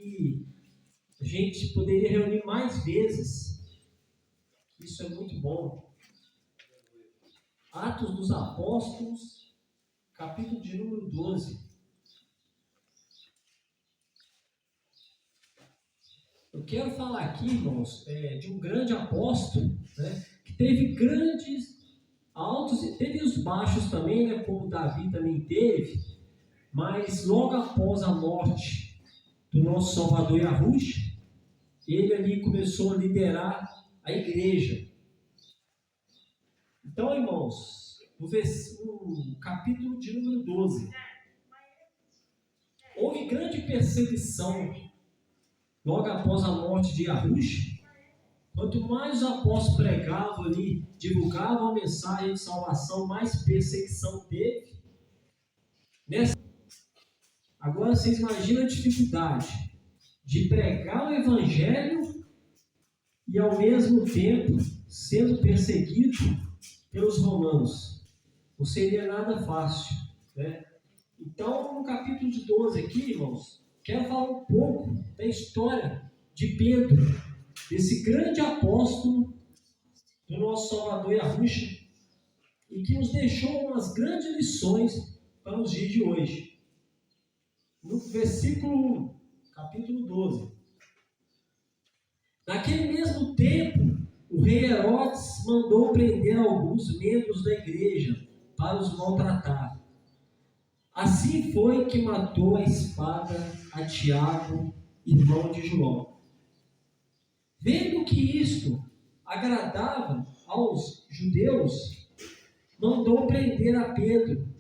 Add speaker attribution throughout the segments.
Speaker 1: E a gente poderia reunir mais vezes. Isso é muito bom. Atos dos Apóstolos, capítulo de número 12. Eu quero falar aqui, irmãos, de um grande apóstolo, né, que teve grandes altos e teve os baixos também, né, como Davi também teve, mas logo após a morte do nosso Salvador Yahushua, ele ali começou a liderar a igreja. Então, irmãos, no capítulo de número 12, houve grande perseguição logo após a morte de Yahushua. Quanto mais os apóstolos pregavam ali, divulgavam a mensagem de salvação, mais perseguição teve. Agora vocês imaginam a dificuldade de pregar o evangelho e ao mesmo tempo sendo perseguido pelos romanos. Não seria nada fácil, né? Então, no capítulo de 12 aqui, irmãos, quero falar um pouco da história de Pedro, desse grande apóstolo do nosso Salvador Yahushua, e que nos deixou umas grandes lições para os dias de hoje. No versículo 1, capítulo 12. Naquele mesmo tempo, o rei Herodes mandou prender alguns membros da igreja para os maltratar. Assim foi que matou a espada a Tiago, irmão de João. Vendo que isto agradava aos judeus, mandou prender a Pedro.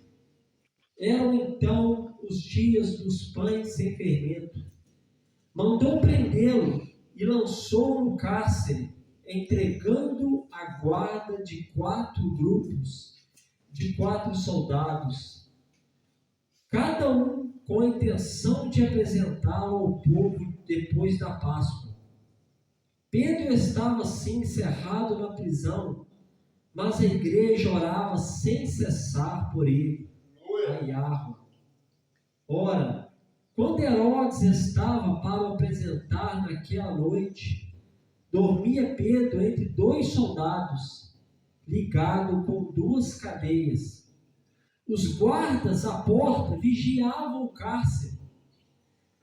Speaker 1: Eram então os dias dos pães sem fermento. Mandou prendê-lo e lançou no cárcere, entregando a guarda de 4 grupos, de 4 soldados, cada um com a intenção de apresentá-lo ao povo depois da Páscoa. Pedro estava assim encerrado na prisão, mas a igreja orava sem cessar por ele, a Yahweh. Ora, quando Herodes estava para o apresentar naquela noite, dormia Pedro entre 2 soldados, ligado com 2 cadeias. Os guardas à porta vigiavam o cárcere.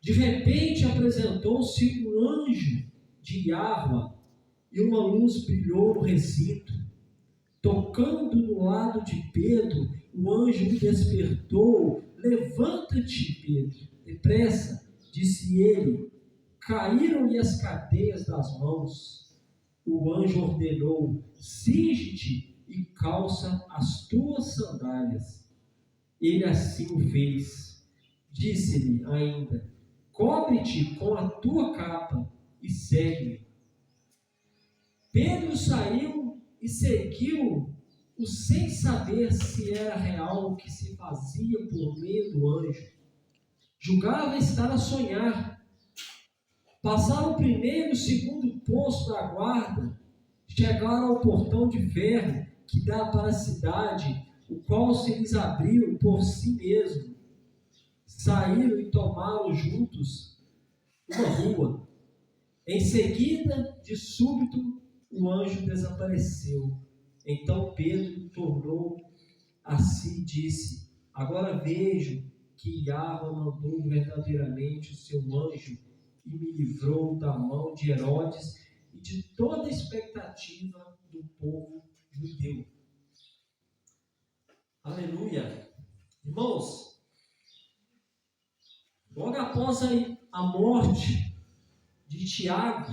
Speaker 1: De repente apresentou-se um anjo de Yahweh e uma luz brilhou no recinto. Tocando no lado de Pedro, o anjo o despertou. Levanta-te, Pedro, depressa, disse ele. Caíram-lhe as cadeias das mãos. O anjo ordenou: cinge-te e calça as tuas sandálias. Ele assim o fez. Disse-lhe ainda: cobre-te com a tua capa e segue-me. Pedro saiu e seguiu-o sem saber se era real o que se fazia por meio do anjo. Julgava estar a sonhar. Passaram o primeiro e o segundo posto da guarda, chegaram ao portão de ferro que dá para a cidade, o qual se lhes abriu por si mesmo. Saíram e tomaram juntos uma rua. Em seguida, de súbito, o anjo desapareceu. Então Pedro tornou a si e disse: agora vejo que Yahweh mandou verdadeiramente o seu anjo e me livrou da mão de Herodes e de toda a expectativa do povo judeu. Aleluia! Irmãos, logo após a morte de Tiago,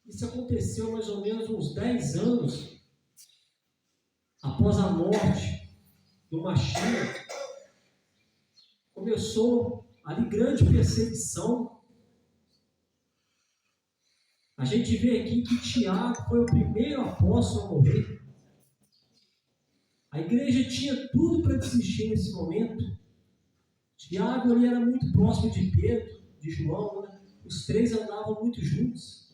Speaker 1: isso aconteceu mais ou menos uns 10 anos após a morte do Mashiach, começou ali grande perseguição. A gente vê aqui que Tiago foi o primeiro apóstolo a morrer. A igreja tinha tudo para desistir nesse momento. Tiago ali era muito próximo de Pedro, de João, né? Os 3 andavam muito juntos.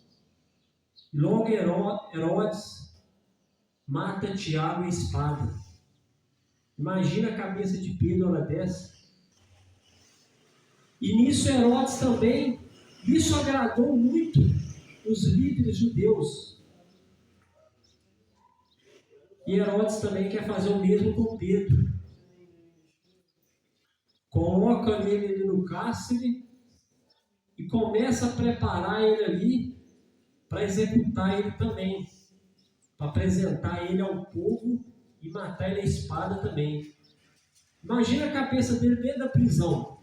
Speaker 1: E logo Herodes mata Tiago em espada. Imagina a cabeça de Pedro na hora dessa. E nisso Herodes também, isso agradou muito os líderes judeus. E Herodes também quer fazer o mesmo com Pedro. Coloca ele ali no cárcere e começa a preparar ele ali para executar ele também, para apresentar ele ao povo e matar ele à espada também. Imagina a cabeça dele dentro da prisão.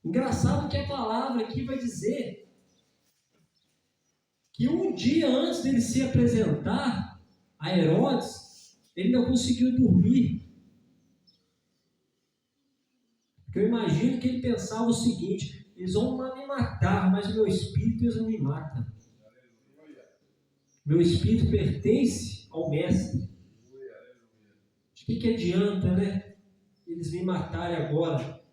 Speaker 1: Engraçado que a palavra aqui vai dizer que um dia antes dele se apresentar a Herodes, ele não conseguiu dormir. Porque eu imagino que ele pensava o seguinte: eles vão me matar, mas o meu espírito eles não me matam. Meu espírito pertence ao mestre. De que adianta, né? Eles me matarem agora.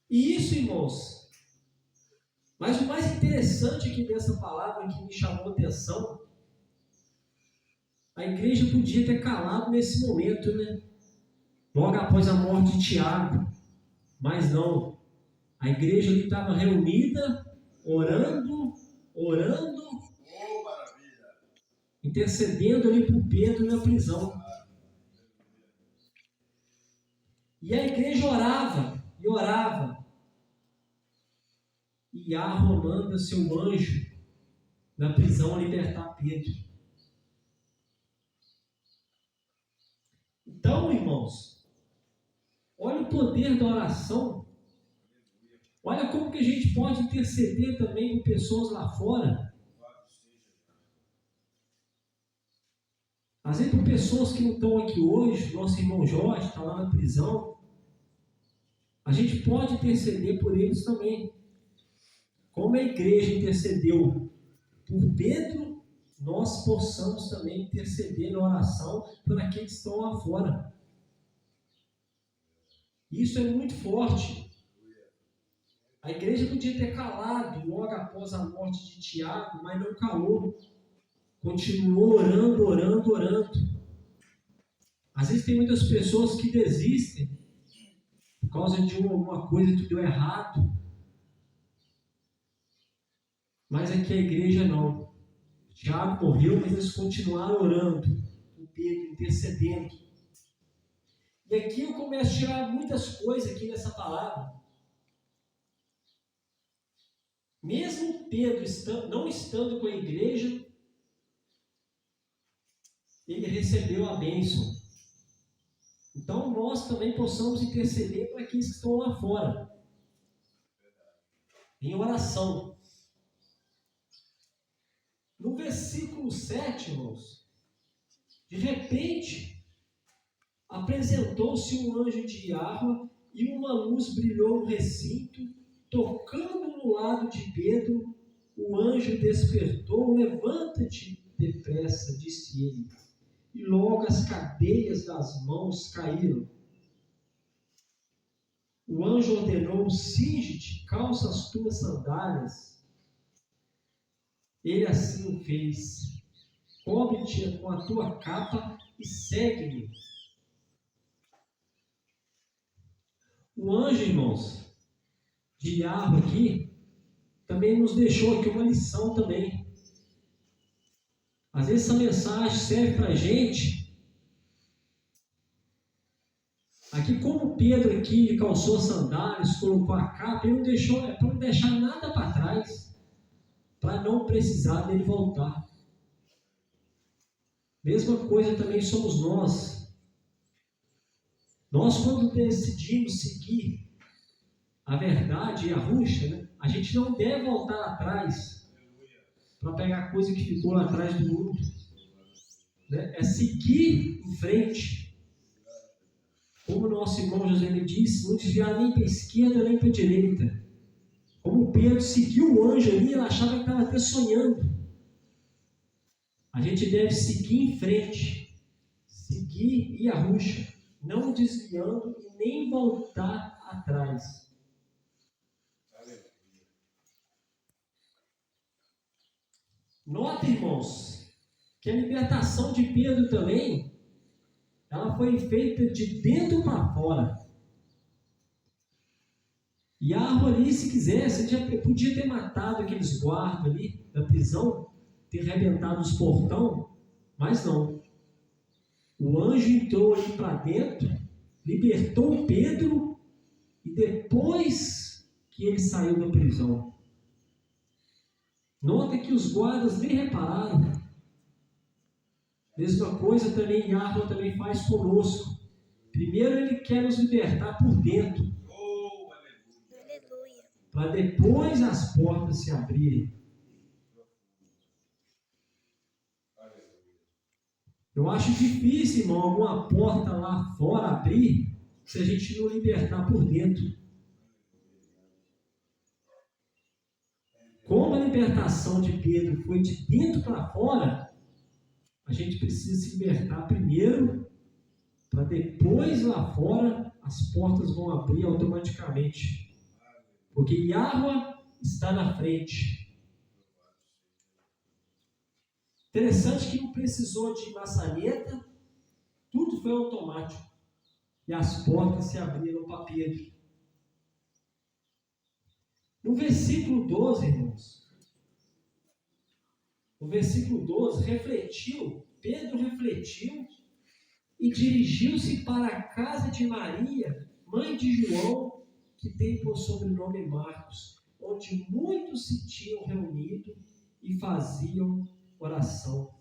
Speaker 1: E isso, irmãos. Mas o mais interessante aqui dessa palavra que me chamou a atenção, a igreja podia ter calado nesse momento, né? Logo após a morte de Tiago. Mas não. A igreja ali estava reunida, orando, intercedendo ali por Pedro na prisão. E a igreja orava e orava. E Yahweh manda seu anjo na prisão libertar Pedro. Então, irmãos, olha o poder da oração. Olha como que a gente pode interceder também com pessoas lá fora. Às vezes, por pessoas que não estão aqui hoje, nosso irmão Jorge está lá na prisão, a gente pode interceder por eles também. Como a igreja intercedeu por Pedro, nós possamos também interceder na oração por aqueles que estão lá fora. Isso é muito forte. A igreja podia ter calado logo após a morte de Tiago, mas não calou. Continuou orando. Às vezes tem muitas pessoas que desistem por causa de alguma coisa que deu errado. Mas aqui a igreja não. Tiago morreu, mas eles continuaram orando, o Pedro intercedendo. E aqui eu começo a tirar muitas coisas aqui nessa palavra. Mesmo Pedro não estando com a igreja, ele recebeu a bênção. Então nós também possamos interceder para aqueles que estão lá fora, em oração. No versículo 7, irmãos, de repente, apresentou-se um anjo de Yahweh e uma luz brilhou no recinto, tocando no lado de Pedro. O anjo despertou: levanta-te depressa, disse ele. E logo as cadeias das mãos caíram. O anjo ordenou: cinge-te, calça as tuas sandálias. Ele assim o fez. Cobre-te com a tua capa e segue-me. O anjo, irmãos, de Yahweh aqui, também nos deixou aqui uma lição também. Às vezes essa mensagem serve para a gente. Aqui como Pedro aqui calçou sandálias, colocou a capa, ele não deixou, é para não deixar nada para trás, para não precisar dele voltar. Mesma coisa também somos nós. Nós, quando decidimos seguir a verdade e a ruxa, né, a gente não deve voltar atrás para pegar coisa que ficou lá atrás do mundo. Né? É seguir em frente. Como o nosso irmão José me disse, não desviar nem para a esquerda nem para a direita. Como Pedro seguiu o anjo ali, ele achava que estava até sonhando. A gente deve seguir em frente, seguir e arrucha, não desviando e nem voltar atrás. Nota, irmãos, que a libertação de Pedro também, ela foi feita de dentro para fora. E Yahweh ali, se quisesse, já podia ter matado aqueles guardas ali da prisão, ter arrebentado os portão, mas não. O anjo entrou ali para dentro, libertou Pedro, e depois que ele saiu da prisão. Nota que os guardas nem repararam. Mesma coisa também Yahweh também faz conosco. Primeiro ele quer nos libertar por dentro. Para depois as portas se abrirem. Eu acho difícil, irmão, alguma porta lá fora abrir se a gente não libertar por dentro. Como a libertação de Pedro foi de dentro para fora, a gente precisa se libertar primeiro, para depois lá fora as portas vão abrir automaticamente. Porque Yahweh está na frente. Interessante que não precisou de maçaneta, tudo foi automático. E as portas se abriram para Pedro. No versículo 12, irmãos, no versículo 12, Pedro refletiu e dirigiu-se para a casa de Maria, mãe de João, que tem por sobrenome Marcos, onde muitos se tinham reunido e faziam oração.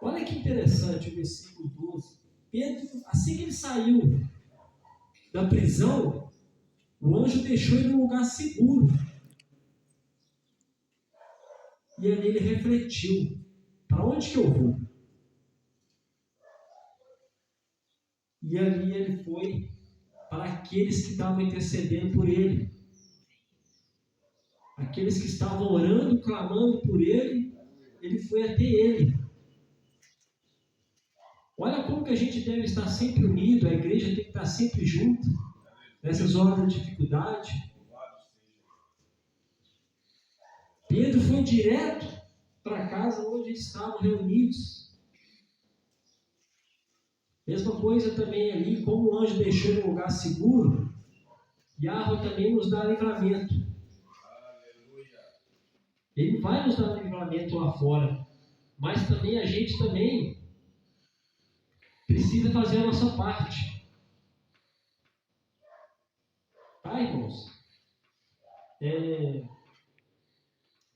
Speaker 1: Olha que interessante o versículo 12. Pedro, assim que ele saiu da prisão, o anjo deixou ele num lugar seguro. E ali ele refletiu: para onde que eu vou? E ali ele foi para aqueles que estavam intercedendo por ele. Aqueles que estavam orando, clamando por ele, ele foi até ele. Olha como que a gente deve estar sempre unido, a igreja tem que estar sempre junto, nessas horas de dificuldade. Pedro foi direto para a casa onde eles estavam reunidos. Mesma coisa também ali, como o anjo deixou em um lugar seguro, Yahweh também nos dá livramento. Ele vai nos dar livramento lá fora, mas também a gente também precisa fazer a nossa parte. Tá, irmãos?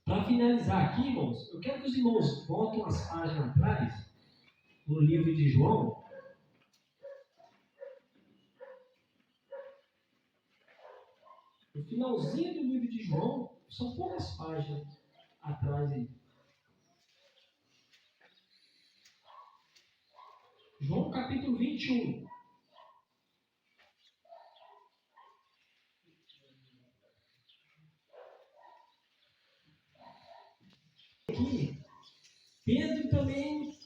Speaker 1: Para finalizar aqui, irmãos, eu quero que os irmãos voltem as páginas atrás, no livro de João. No finalzinho do livro de João, são poucas páginas atrás aí. João capítulo 21. Aqui, Pedro também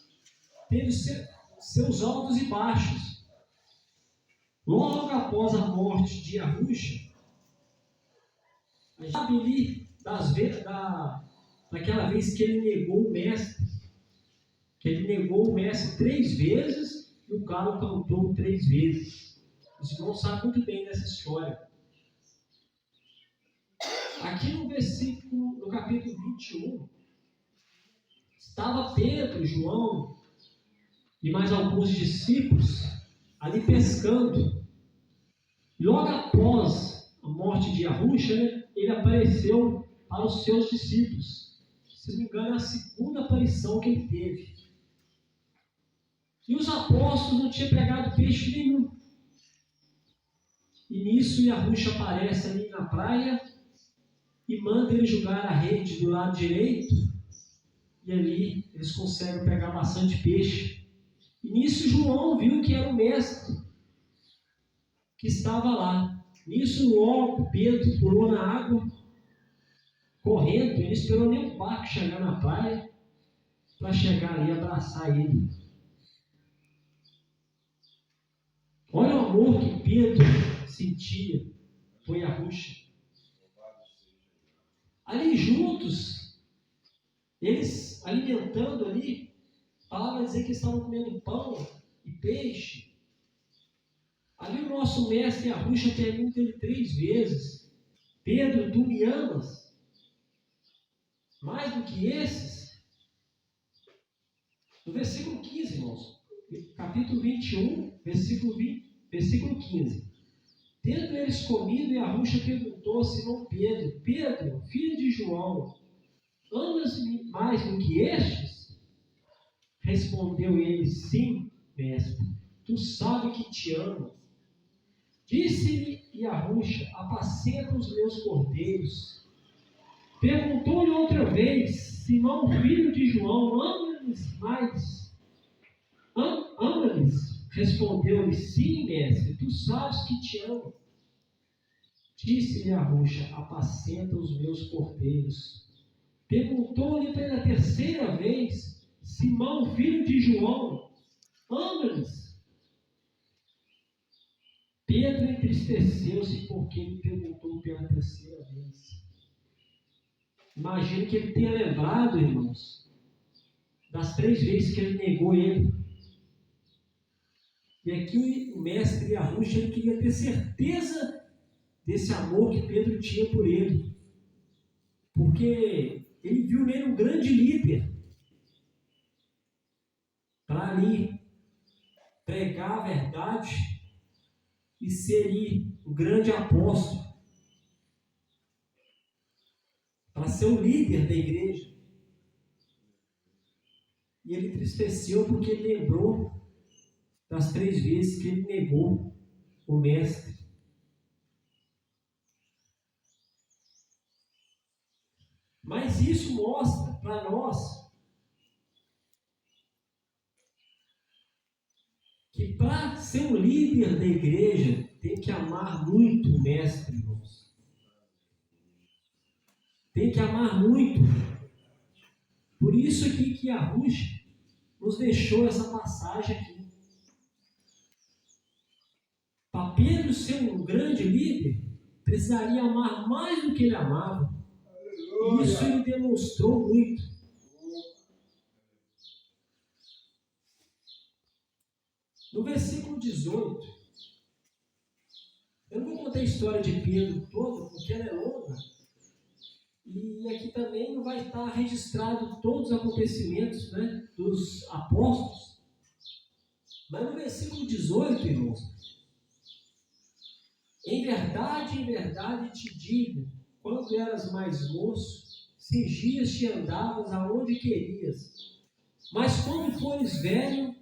Speaker 1: teve seus altos e baixos. Logo após a morte de Yahusha, já ali daquela vez que ele negou o mestre, três vezes e o galo cantou 3 vezes. Os irmãos sabem muito bem dessa história. Aqui no capítulo 21, estava Pedro, João e mais alguns discípulos ali pescando. Logo após a morte de Yahusha, ele apareceu para os seus discípulos. Se não me engano, é a segunda aparição que ele teve. E os apóstolos não tinham pegado peixe nenhum. E nisso Yahusha aparece ali na praia e manda ele jogar a rede do lado direito. E ali eles conseguem pegar bastante peixe. E nisso João viu que era o mestre que estava lá. Nisso logo Pedro pulou na água, correndo. Ele esperou nem o barco chegar na praia para chegar ali e abraçar ele. Olha o amor que Pedro sentia por Yahusha. Ali juntos, eles alimentando ali, A palavra dizer que eles estavam comendo pão e peixe. Ali o nosso mestre Arrucha pergunta ele 3 vezes: Pedro, tu me amas mais do que esses? No versículo 15, irmãos, capítulo 21, versículo 15. Tendo eles comido, e Arrucha perguntou a Simão Pedro: Pedro, filho de João, amas-me mais do que estes? Respondeu ele: sim, mestre, tu sabes que te amo. Disse-lhe Arrucha: apacenta os meus cordeiros. Perguntou-lhe outra vez: Simão, filho de João, ama-lhes mais? Ama-lhes? Respondeu-lhe: sim, mestre, tu sabes que te amo. Disse-lhe Arrucha: apacenta os meus cordeiros. Perguntou-lhe pela 3ª vez: Simão, filho de João, ama-lhes? Pedro entristeceu-se porque ele perguntou pela 3ª vez. Imagino que ele tenha lembrado, irmãos, das 3 vezes que ele negou ele. E aqui o mestre Arrucha, ele queria ter certeza desse amor que Pedro tinha por ele. Porque ele viu nele um grande líder para ali pregar a verdade e ser o grande apóstolo, para ser o líder da igreja. E ele entristeceu porque ele lembrou das 3 vezes que ele negou o mestre. Mas isso mostra para nós que para ser um líder da igreja tem que amar muito o mestre, irmãos. Tem que amar muito. Por isso aqui que Arrucha nos deixou essa passagem aqui. Para Pedro ser um grande líder, precisaria amar mais do que ele amava. E isso ele demonstrou muito. No versículo 18, eu não vou contar a história de Pedro toda, porque ela é longa. E aqui também não vai estar registrado todos os acontecimentos, né, dos apóstolos. Mas no versículo 18, irmãos, em verdade te digo, quando eras mais moço, cingias-te e andavas aonde querias. Mas quando fores velho,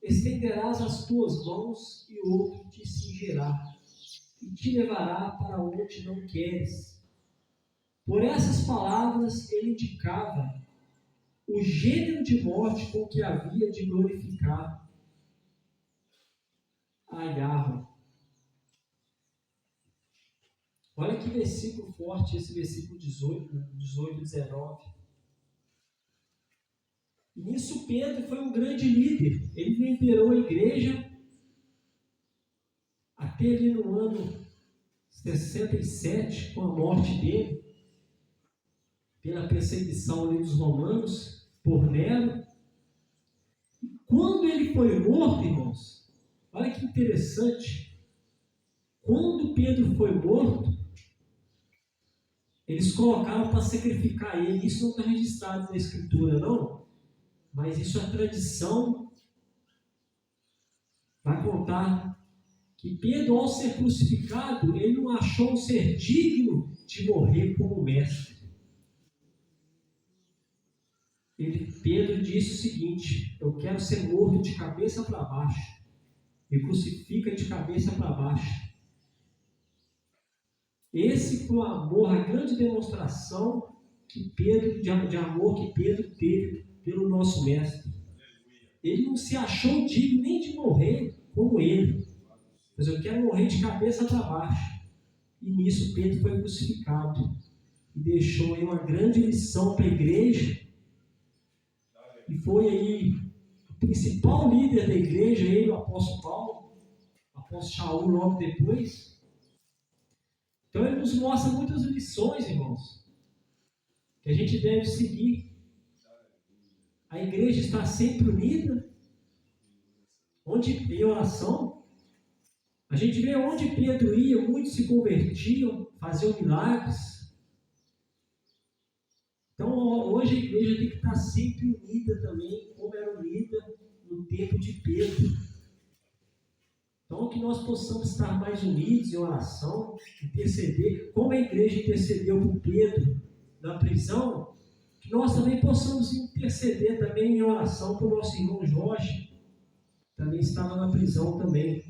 Speaker 1: estenderás as tuas mãos e outro te cingirá e te levará para onde não queres. Por essas palavras ele indicava o gênero de morte com que havia de glorificar a Yahweh. Olha que versículo forte esse versículo 18 e 19. E nisso Pedro foi um grande líder. Ele liderou a igreja até ali no ano 67, com a morte dele, pela perseguição ali dos romanos, por Nero. Quando ele foi morto, irmãos, olha que interessante, quando Pedro foi morto, eles colocaram para sacrificar ele. Isso não está registrado na escritura, não, mas isso é tradição. Vai contar que Pedro, ao ser crucificado, ele não achou ser digno de morrer como mestre. Pedro disse o seguinte: eu quero ser morto de cabeça para baixo. Me crucifica de cabeça para baixo. Esse foi o amor, a grande demonstração que Pedro, de amor que Pedro teve pelo nosso mestre. Ele não se achou digno nem de morrer como ele, mas eu quero morrer de cabeça para baixo. E nisso Pedro foi crucificado e deixou aí uma grande lição para a igreja. E foi aí o principal líder da igreja, ele, o apóstolo Paulo, o apóstolo Shaul logo depois. Então ele nos mostra muitas lições, irmãos, que a gente deve seguir. A igreja está sempre unida, onde em oração. A gente vê onde Pedro ia, muitos se convertiam, faziam milagres. Então, hoje a igreja tem que estar sempre unida também, como era unida no tempo de Pedro. Então, que nós possamos estar mais unidos em oração, interceder, como a igreja intercedeu por Pedro na prisão, que nós também possamos interceder também em oração por nosso irmão Jorge, que também estava na prisão também.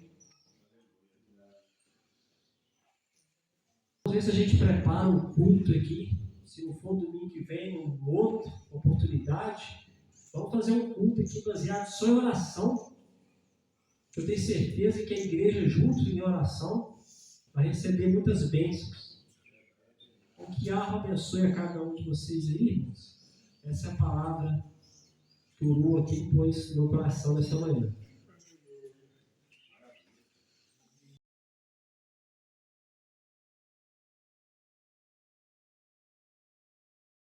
Speaker 1: Às vezes a gente prepara um culto aqui, se não for domingo que vem, uma outra oportunidade, vamos fazer um culto aqui baseado só em oração. Eu tenho certeza que a igreja, junto em oração, vai receber muitas bênçãos. Então, que Yahweh abençoe a cada um de vocês aí, irmãos. Essa é a palavra que o Lu aqui pôs no coração dessa manhã.